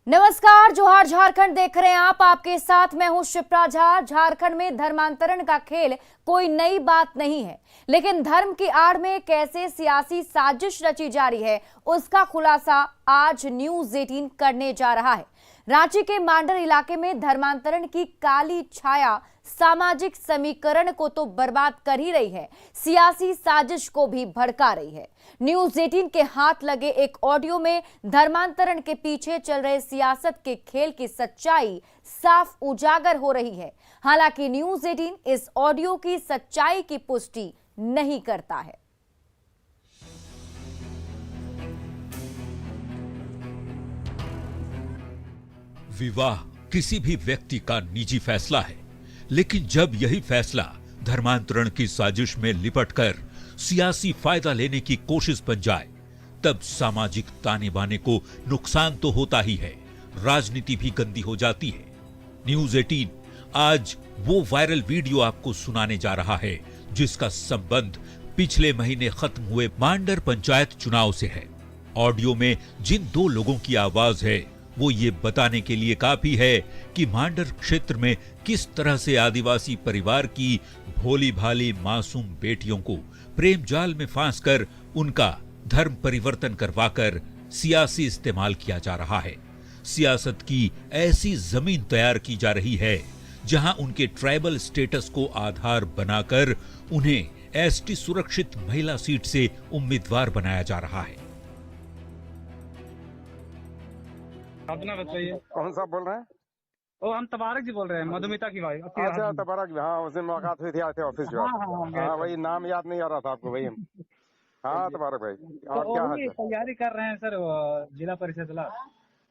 नमस्कार, जोहार झारखंड देख रहे हैं आप। आपके साथ मैं हूं शिप्रा झा। झारखंड में धर्मांतरण का खेल कोई नई बात नहीं है, लेकिन धर्म की आड़ में कैसे सियासी साजिश रची जा रही है उसका खुलासा आज न्यूज़ 18 करने जा रहा है। रांची के मांडर इलाके में धर्मांतरण की काली छाया सामाजिक समीकरण को तो बर्बाद कर ही रही है, सियासी साजिश को भी भड़का रही है। न्यूज़ 18 के हाथ लगे एक ऑडियो में धर्मांतरण के पीछे चल रहे सियासत के खेल की सच्चाई साफ उजागर हो रही है। हालांकि न्यूज़ 18 इस ऑडियो की सच्चाई की पुष्टि नहीं करता है। विवाह किसी भी व्यक्ति का निजी फैसला है, लेकिन जब यही फैसला धर्मांतरण की साजिश में लिपटकर सियासी फायदा लेने की कोशिश बन जाए, तब सामाजिक ताने बाने को नुकसान तो होता ही है, राजनीति भी गंदी हो जाती है। न्यूज़ 18 आज वो वायरल वीडियो आपको सुनाने जा रहा है जिसका संबंध पिछले महीने खत्म हुए मांडर पंचायत चुनाव से है। ऑडियो में जिन दो लोगों की आवाज है वो ये बताने के लिए काफी है कि मांडर क्षेत्र में किस तरह से आदिवासी परिवार की भोली भाली मासूम बेटियों को प्रेम जाल में फांसकर उनका धर्म परिवर्तन करवाकर सियासी इस्तेमाल किया जा रहा है। सियासत की ऐसी जमीन तैयार की जा रही है जहां उनके ट्राइबल स्टेटस को आधार बनाकर उन्हें एसटी सुरक्षित महिला सीट से उम्मीदवार बनाया जा रहा है। अपना बताइए। कौन सा बोल रहे हैं? ओ, हम तबारक जी बोल रहे हैं, मधुमिता की भाई। अच्छा, तबारक जी। हाँ, उस दिन मुलाकात हुई थी, आए थे ऑफिस जो। हाँ, वही नाम याद नहीं आ रहा था आपको, वही। हाँ, तबारक भाई। और तो क्या हाल है? तैयारी कर रहे हैं सर, जिला परिषद ला।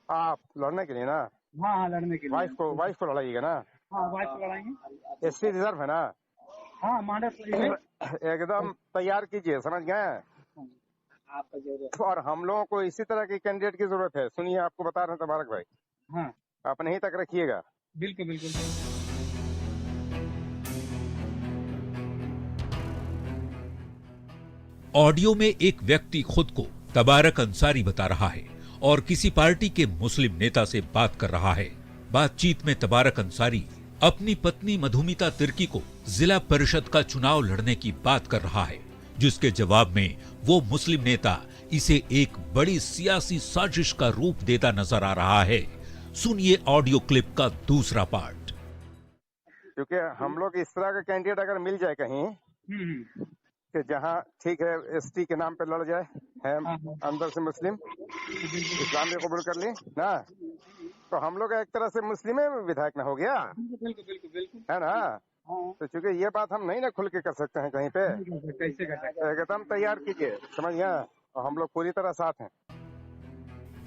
आप लड़ने के लिए ना? हाँ, लड़ने के लिए। वाइफ को लड़ाइएगा ना? हाँ, वाइफ को लड़ाएंगे। एसटी रिजर्व है ना? हाँ, मांडर एकदम तैयार कीजिए, समझ गए? और हम लोगों को इसी तरह की कैंडिडेट की जरूरत है। सुनिए, आपको बता रहे हैं तबारक भाई। हाँ, अपने ही तक रखिएगा। बिल्कुल बिल्कुल। ऑडियो में एक व्यक्ति खुद को तबारक अंसारी बता रहा है और किसी पार्टी के मुस्लिम नेता से बात कर रहा है। बातचीत में तबारक अंसारी अपनी पत्नी मधुमिता तिर्की को जिला परिषद का चुनाव लड़ने की बात कर रहा है, जिसके जवाब में वो मुस्लिम नेता इसे एक बड़ी सियासी साजिश का रूप देता नजर आ रहा है। सुनिए ऑडियो क्लिप का दूसरा पार्ट। क्योंकि हम लोग इस तरह का कैंडिडेट अगर मिल जाए कहीं कि जहाँ ठीक है एसटी के नाम पे लड़ जाए, है अंदर से मुस्लिम, इस्लाम भी कबूल कर ली ना, तो हम लोग एक तरह से मुस्लिम विधायक ना हो गया, है ना? तो चूंकि ये बात हम नहीं ना खुल के कर सकते हैं कहीं पे, कैसे कर सकते? एकदम तैयार कीजिए, समझ गया? और हम लोग पूरी तरह साथ हैं।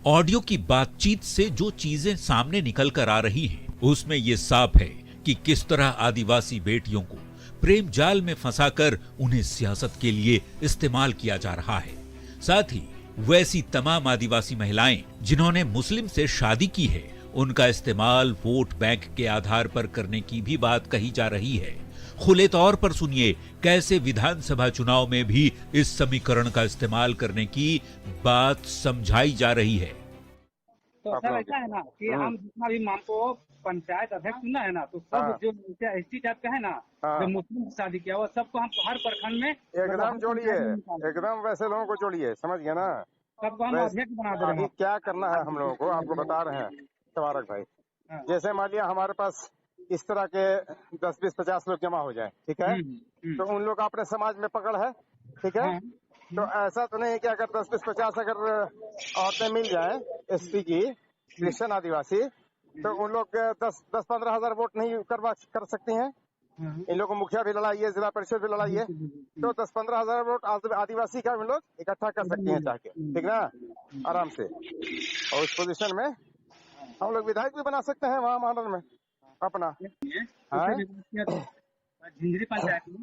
ऑडियो की बातचीत से जो चीजें सामने निकल कर आ रही हैं, उसमें ये साफ है कि किस तरह आदिवासी बेटियों को प्रेम जाल में फंसाकर उन्हें सियासत के लिए इस्तेमाल किया जा रहा है। साथ ही वैसी तमाम आदिवासी महिलाएं जिन्होंने मुस्लिम से शादी की है, उनका इस्तेमाल वोट बैंक के आधार पर करने की भी बात कही जा रही है। खुले तौर पर सुनिए कैसे विधानसभा चुनाव में भी इस समीकरण का इस्तेमाल करने की बात समझाई जा रही है। तो सर ऐसा है ना कि हम जितना भी मान को पंचायत अध्यक्ष चुना है ना, तो सब जो एसटी टाइप का है ना, जो मुस्लिम से शादी किया हुआ, सबको हम हर प्रखंड में एकदम जोड़िए, एकदम वैसे लोगों को जोड़िए, समझ गया ना? सबको हम अध्यक्ष बना दे रहे हैं। क्या करना है हम लोगों को, आपको बता रहे हैं तबारक भाई। जैसे मान लिया हमारे पास इस तरह के 10, 20, 50 लोग जमा हो जाए, ठीक है? तो उन लोग अपने समाज में पकड़ है, ठीक है? तो ऐसा तो नहीं कि अगर 10, 20, 50 अगर औरतें मिल जाए एसटी की, क्रिश्चियन आदिवासी, तो उन लोग 10-15 हजार वोट नहीं कर सकती हैं। इन लोगों को मुखिया भी लड़ाइए, जिला परिषद भी लड़ाइए, तो 10-15 हजार वोट आदिवासी का इन लोग इकट्ठा कर सकती हैं चाह के, ठीक ना? आराम से। और उस पोजीशन में हम लोग विधायक भी बना सकते हैं वहाँ मांडर में अपना। झिंझरी पंचायत में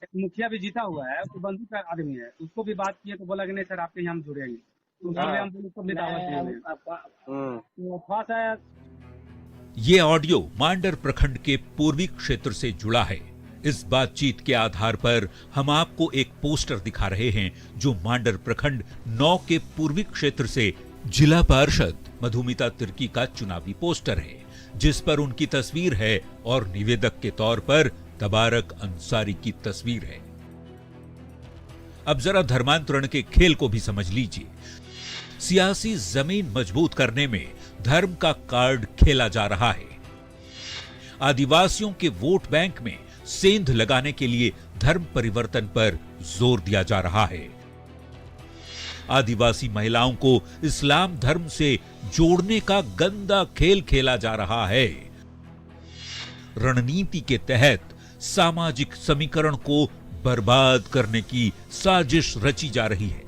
एक मुखिया भी जीता हुआ है, तो बंधु का आदमी है, उसको भी बात किए तो बोला कि नहीं सर आपके यहाँ हम जुड़ेंगे, तो हम बोले ये ऑडियो मांडर प्रखंड के पूर्वी क्षेत्र से जुड़ा है। इस बातचीत के आधार पर हम आपको एक पोस्टर दिखा रहे हैं जो मांडर प्रखंड 9 के पूर्वी क्षेत्र से जिला पार्षद मधुमिता तिर्की का चुनावी पोस्टर है, जिस पर उनकी तस्वीर है और निवेदक के तौर पर तबारक अंसारी की तस्वीर है। अब जरा धर्मांतरण के खेल को भी समझ लीजिए। सियासी जमीन मजबूत करने में धर्म का कार्ड खेला जा रहा है। आदिवासियों के वोट बैंक में सेंध लगाने के लिए धर्म परिवर्तन पर जोर दिया जा रहा है। आदिवासी महिलाओं को इस्लाम धर्म से जोड़ने का गंदा खेल खेला जा रहा है। रणनीति के तहत सामाजिक समीकरण को बर्बाद करने की साजिश रची जा रही है।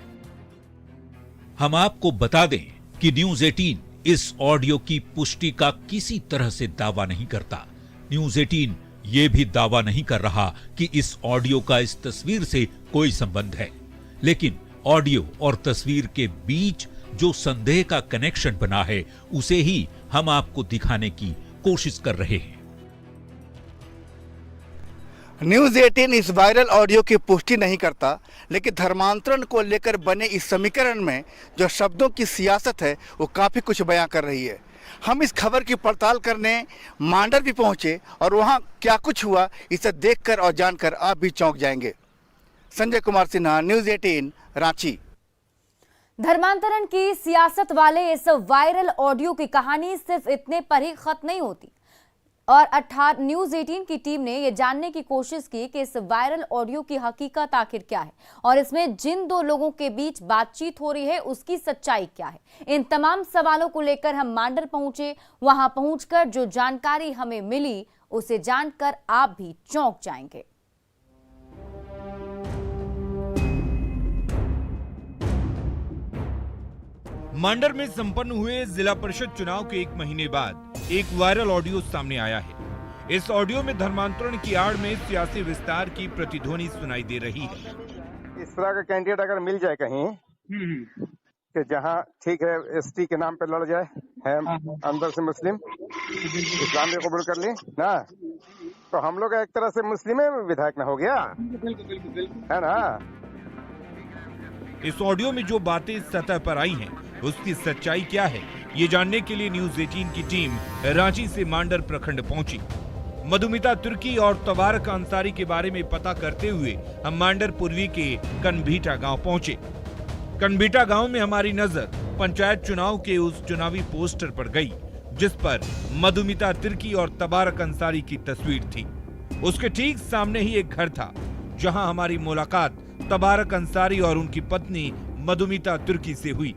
हम आपको बता दें कि न्यूज 18 इस ऑडियो की पुष्टि का किसी तरह से दावा नहीं करता। न्यूज 18 यह भी दावा नहीं कर रहा कि इस ऑडियो का इस तस्वीर से कोई संबंध है, लेकिन ऑडियो और तस्वीर के बीच जो संदेह का कनेक्शन बना है उसे ही हम आपको दिखाने की कोशिश कर रहे हैं। न्यूज 18 इस वायरल ऑडियो की पुष्टि नहीं करता, लेकिन धर्मांतरण को लेकर बने इस समीकरण में जो शब्दों की सियासत है वो काफ़ी कुछ बयां कर रही है। हम इस खबर की पड़ताल करने मांडर भी पहुंचे और वहां क्या कुछ हुआ इसे देखकर और जानकर आप भी चौंक जाएंगे। संजय कुमार सिन्हा, न्यूज 18, रांची। धर्मांतरण की सियासत वाले इस वायरल ऑडियो की कहानी सिर्फ इतने पर ही खत्म नहीं होती और न्यूज 18 की टीम ने यह जानने की कोशिश की कि इस वायरल ऑडियो की हकीकत आखिर क्या है और इसमें जिन दो लोगों के बीच बातचीत हो रही है उसकी सच्चाई क्या है। इन तमाम सवालों को लेकर हम मांडर पहुंचे। वहां पहुंचकर जो जानकारी हमें मिली उसे जानकर आप भी चौंक जाएंगे। मांडर में संपन्न हुए जिला परिषद चुनाव के 1 महीने बाद एक वायरल ऑडियो सामने आया है। इस ऑडियो में धर्मांतरण की आड़ में सियासी विस्तार की प्रतिध्वनि सुनाई दे रही है। इस तरह का कैंडिडेट अगर मिल जाए कहीं कि जहां ठीक है एसटी के नाम पे लड़ जाए, है अंदर से मुस्लिम इस्लाम भी कबूल कर ली ना, तो हम लोग एक तरह से मुस्लिम विधायक ना हो गया, है ना। इस ऑडियो में जो बातें सतह पर आई हैं, उसकी सच्चाई क्या है, ये जानने के लिए न्यूज 18 की टीम रांची से मांडर प्रखंड पहुंची। मधुमिता तिर्की और तबारक अंसारी के बारे में पता करते हुए हम मांडर पूर्वी के कनभीटा गांव पहुंचे। कनभीटा गांव में हमारी नजर पंचायत चुनाव के उस चुनावी पोस्टर पर गई, जिस पर मधुमिता तिर्की और तबारक अंसारी की तस्वीर थी। उसके ठीक सामने ही एक घर था, जहां हमारी मुलाकात तबारक अंसारी और उनकी पत्नी मधुमिता तिर्की से हुई।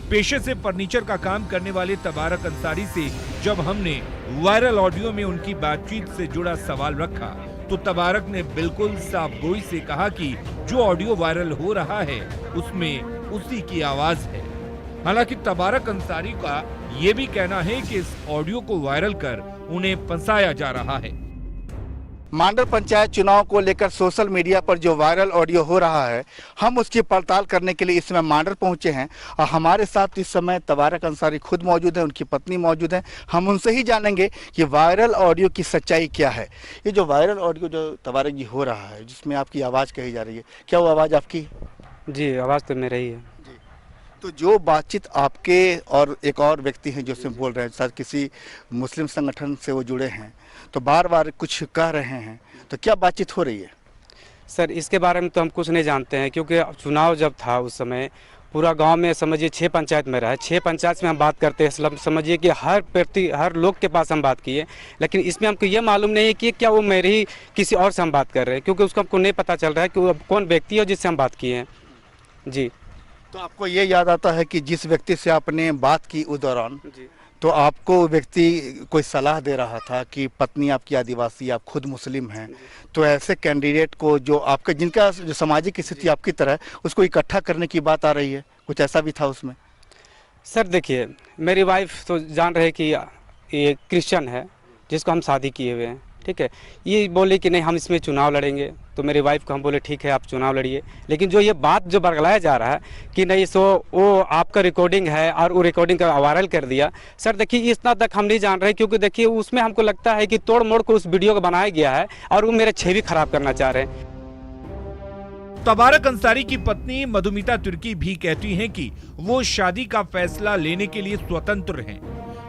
पेशे से फर्नीचर का काम करने वाले तबारक अंसारी से जब हमने वायरल ऑडियो में उनकी बातचीत से जुड़ा सवाल रखा, तो तबारक ने बिल्कुल साफगोई से कहा कि जो ऑडियो वायरल हो रहा है उसमें उसी की आवाज है। हालांकि तबारक अंसारी का ये भी कहना है कि इस ऑडियो को वायरल कर उन्हें फंसाया जा रहा है। मांडर पंचायत चुनाव को लेकर सोशल मीडिया पर जो वायरल ऑडियो हो रहा है, हम उसकी पड़ताल करने के लिए इस समय मांडर पहुंचे हैं और हमारे साथ इस समय तबारक अंसारी खुद मौजूद है, उनकी पत्नी मौजूद है। हम उनसे ही जानेंगे कि वायरल ऑडियो की सच्चाई क्या है। ये जो वायरल ऑडियो जो तबारक जी हो रहा है, जिसमें आपकी आवाज़ कही जा रही है, क्या वो आवाज़ आपकी? जी, आवाज़ तो मेरी ही है। तो जो बातचीत आपके और एक और व्यक्ति हैं जो से बोल रहे हैं, शायद किसी मुस्लिम संगठन से वो जुड़े हैं, तो बार बार कुछ कह रहे हैं, तो क्या बातचीत हो रही है? सर, इसके बारे में तो हम कुछ नहीं जानते हैं, क्योंकि चुनाव जब था उस समय पूरा गांव में समझिए 6 पंचायत में रहा है। 6 पंचायत में हम बात करते हैं, समझिए कि हर लोग के पास हम बात किए, लेकिन इसमें हमको ये मालूम नहीं है कि क्या वो मेरी किसी और से हम बात कर रहे हैं, क्योंकि उसको हमको नहीं पता चल रहा है कि वो कौन व्यक्ति है जिससे हम बात किए हैं। जी। तो आपको ये याद आता है कि जिस व्यक्ति से आपने बात की उस दौरान, तो आपको व्यक्ति कोई सलाह दे रहा था कि पत्नी आपकी आदिवासी, आप खुद मुस्लिम हैं, तो ऐसे कैंडिडेट को जो आपका जिनका जो सामाजिक स्थिति आपकी तरह, उसको इकट्ठा करने की बात आ रही है, कुछ ऐसा भी था उसमें? सर देखिए, मेरी वाइफ तो जान रहे कि ये क्रिश्चियन है जिसको हम शादी किए हुए हैं, ठीक है। ये बोले कि नहीं हम इसमें चुनाव लड़ेंगे, तो मेरी वाइफ को हम बोले ठीक है आप चुनाव लड़िए, लेकिन जो ये बात जो बरगलाया जा रहा है कि नहीं सो वो आपका रिकॉर्डिंग है और वो रिकॉर्डिंग का वायरल कर दिया, सर देखिए इतना तक हम नहीं जान रहे, क्योंकि देखिए उसमें हमको लगता है कि तोड़ मोड़ को उस वीडियो को बनाया गया है और वो मेरे छवि खराब करना चाह रहे हैं। तबारक अंसारी की पत्नी मधुमिता तुर्की भी कहती हैं कि वो शादी का फैसला लेने के लिए स्वतंत्र हैं,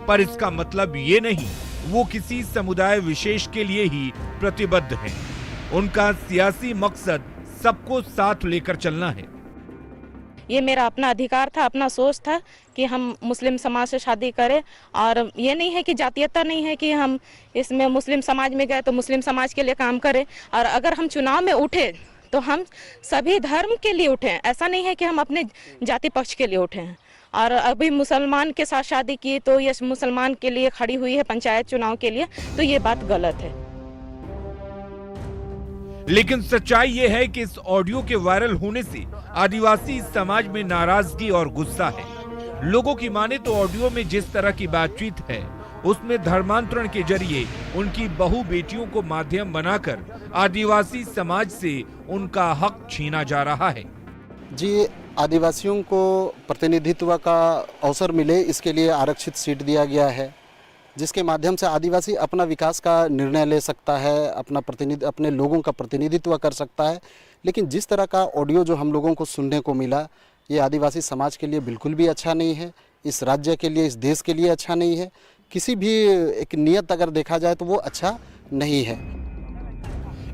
पर इसका मतलब ये नहीं वो किसी समुदाय विशेष के लिए ही प्रतिबद्ध हैं। उनका सियासी मकसद सबको साथ लेकर चलना है। ये मेरा अपना अधिकार था, अपना सोच था कि हम मुस्लिम समाज से शादी करें, और ये नहीं है कि जातीयता नहीं है कि हम इसमें मुस्लिम समाज में गए तो मुस्लिम समाज के लिए काम करें, और अगर हम चुनाव में उठे तो हम सभी धर्म के लिए उठे, ऐसा नहीं है कि हम अपने जाति पक्ष के लिए उठे हैं। और अभी मुसलमान के साथ शादी की तो ये मुसलमान के लिए खड़ी हुई है पंचायत चुनाव के लिए, तो ये बात गलत है। लेकिन सच्चाई ये है कि इस ऑडियो के वायरल होने से आदिवासी समाज में नाराजगी और गुस्सा है। लोगों की माने तो ऑडियो में जिस तरह की बातचीत है उसमें धर्मांतरण के जरिए उनकी बहु बेटियों को माध्यम बनाकर आदिवासी समाज से उनका हक छीना जा रहा है। जी, आदिवासियों को प्रतिनिधित्व का अवसर मिले इसके लिए आरक्षित सीट दिया गया है, जिसके माध्यम से आदिवासी अपना विकास का निर्णय ले सकता है, अपने लोगों का प्रतिनिधित्व कर सकता है। लेकिन जिस तरह का ऑडियो जो हम लोगों को सुनने को मिला, ये आदिवासी समाज के लिए बिल्कुल भी अच्छा नहीं है, इस राज्य के लिए, इस देश के लिए अच्छा नहीं है। किसी भी एक नियत अगर देखा जाए तो वो अच्छा नहीं है।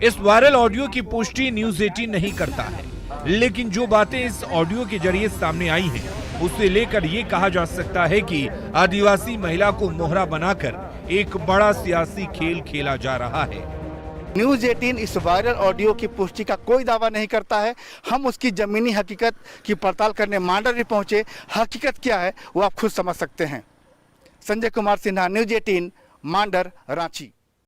इस वायरल ऑडियो की पुष्टि न्यूज़ 18 नहीं करता है, लेकिन जो बातें इस ऑडियो के जरिए सामने आई हैं, उसे लेकर ये कहा जा सकता है कि आदिवासी महिला को मोहरा बनाकर एक बड़ा सियासी खेल खेला जा रहा है। न्यूज़ 18 इस वायरल ऑडियो की पुष्टि का कोई दावा नहीं करता है। हम उसकी जमीनी हकीकत की पड़ताल करने मांडर भी पहुंचे। हकीकत क्या है वो आप खुद समझ सकते हैं। संजय कुमार सिन्हा, न्यूज़ 18, मांडर, रांची।